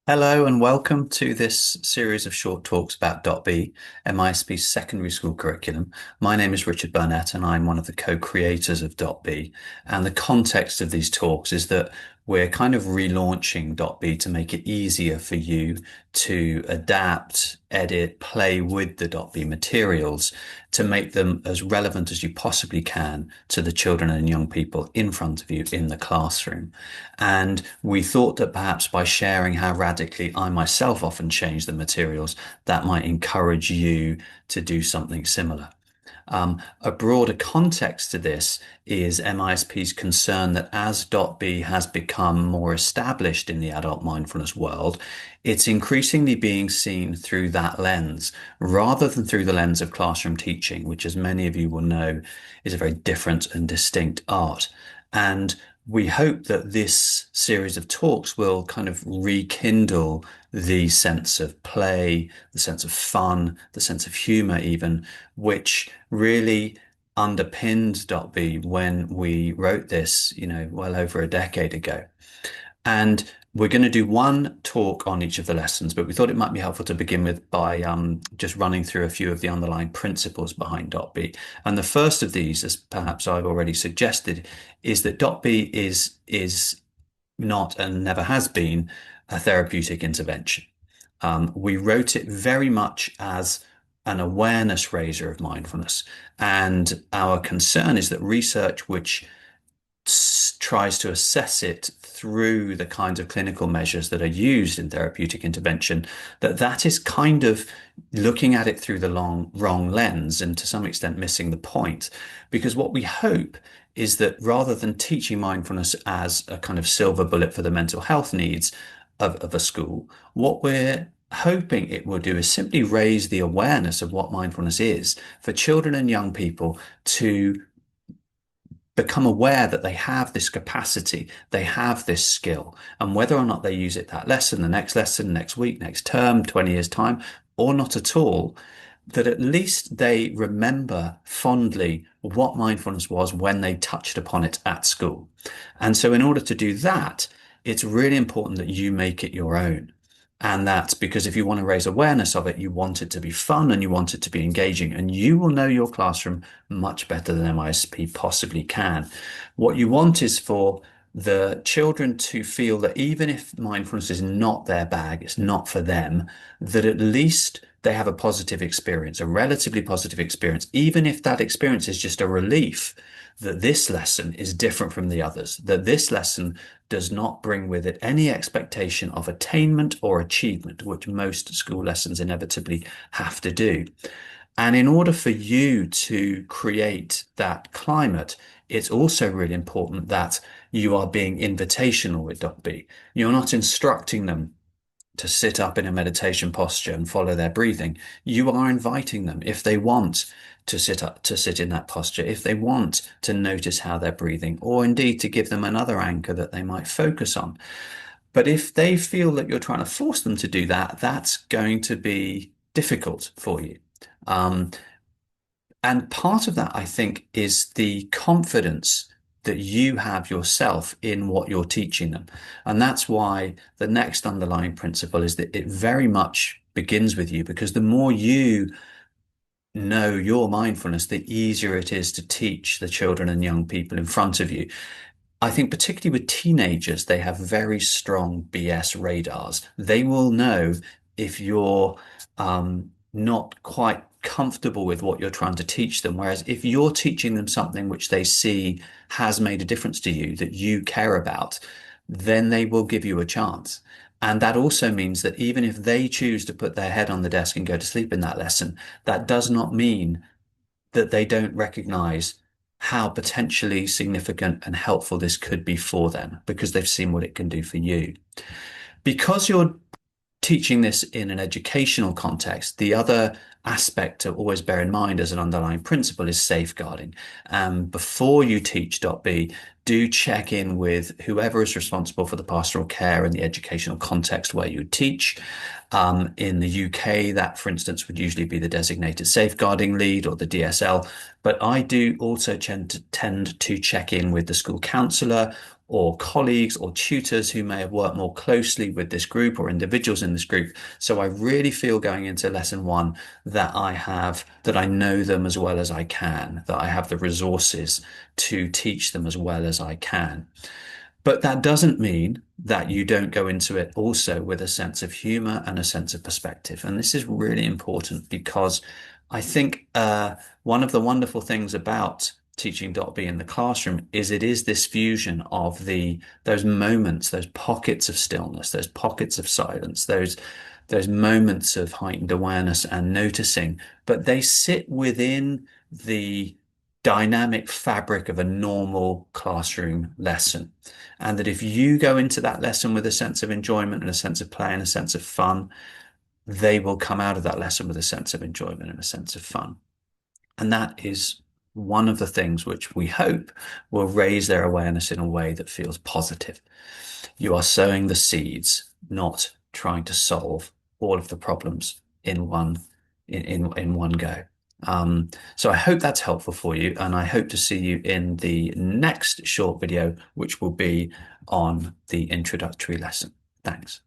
Hello and welcome to this series of short talks about .B, MISP's secondary school curriculum. My name is Richard Burnett and I'm one of the co-creators of .B. And the context of these talks is that we're kind of relaunching .B to make it easier for you to adapt, edit, play with the .B materials to make them as relevant as you possibly can to the children and young people in front of you in the classroom. And we thought that perhaps by sharing how radically I myself often change the materials, that might encourage you to do something similar. A broader context to this is MISP's concern that as .B has become more established in the adult mindfulness world, it's increasingly being seen through that lens rather than through the lens of classroom teaching, which, as many of you will know, is a very different and distinct art. And we hope that this series of talks will kind of rekindle the sense of play, the sense of fun, the sense of humor even, which really underpinned .B when we wrote this, well over a decade ago. And we're going to do one talk on each of the lessons, but we thought it might be helpful to begin with by just running through a few of the underlying principles behind .B. And the first of these, as perhaps I've already suggested, is that .B is not and never has been a therapeutic intervention. We wrote it very much as an awareness raiser of mindfulness. And our concern is that research which tries to assess it through the kinds of clinical measures that are used in therapeutic intervention, that is kind of looking at it through the wrong lens and to some extent missing the point. Because what we hope is that rather than teaching mindfulness as a kind of silver bullet for the mental health needs of a school, what we're hoping it will do is simply raise the awareness of what mindfulness is for children and young people to become aware that they have this capacity, they have this skill, and whether or not they use it that lesson, next week, next term, 20 years time, or not at all, that at least they remember fondly what mindfulness was when they touched upon it at school. And so in order to do that, it's really important that you make it your own. And that's because if you want to raise awareness of it, you want it to be fun and you want it to be engaging. And you will know your classroom much better than MISP possibly can. What you want is for the children to feel that even if mindfulness is not their bag, it's not for them, that at least they have a positive experience, a relatively positive experience, even if that experience is just a relief that this lesson is different from the others, that this lesson does not bring with it any expectation of attainment or achievement, which most school lessons inevitably have to do. And in order for you to create that climate, it's also really important that you are being invitational with .B. You're not instructing them to sit up in a meditation posture and follow their breathing. You are inviting them, if they want to sit up, to sit in that posture, if they want to notice how they're breathing, or indeed to give them another anchor that they might focus on. But if they feel that you're trying to force them to do that, that's going to be difficult for you. Um, and part of that, I think, is the confidence that you have yourself in what you're teaching them. And that's why the next underlying principle is that it very much begins with you, because the more you know your mindfulness, the easier it is to teach the children and young people in front of you. I think particularly with teenagers, they have very strong BS radars. They will know if you're not quite comfortable with what you're trying to teach them. Whereas if you're teaching them something which they see has made a difference to you, that you care about, then they will give you a chance. And that also means that even if they choose to put their head on the desk and go to sleep in that lesson, that does not mean that they don't recognize how potentially significant and helpful this could be for them because they've seen what it can do for you. Because you're teaching this in an educational context, the other aspect to always bear in mind as an underlying principle is safeguarding. Before you teach .B, do check in with whoever is responsible for the pastoral care and the educational context where you teach. In the UK, that, for instance, would usually be the designated safeguarding lead or the DSL. But I do also tend to check in with the school counsellor or colleagues or tutors who may have worked more closely with this group or individuals in this group. So I really feel going into lesson one that I know them as well as I can, that I have the resources to teach them as well as I can. But that doesn't mean that you don't go into it also with a sense of humor and a sense of perspective. And this is really important because I think one of the wonderful things about teaching .B in the classroom is it is this fusion of those moments, those pockets of stillness, those pockets of silence, those moments of heightened awareness and noticing, but they sit within the dynamic fabric of a normal classroom lesson. And that if you go into that lesson with a sense of enjoyment and a sense of play and a sense of fun, they will come out of that lesson with a sense of enjoyment and a sense of fun. And that is one of the things which we hope will raise their awareness in a way that feels positive. You are sowing the seeds, not trying to solve all of the problems in one go. So I hope that's helpful for you, and I hope to see you in the next short video, which will be on the introductory lesson. Thanks.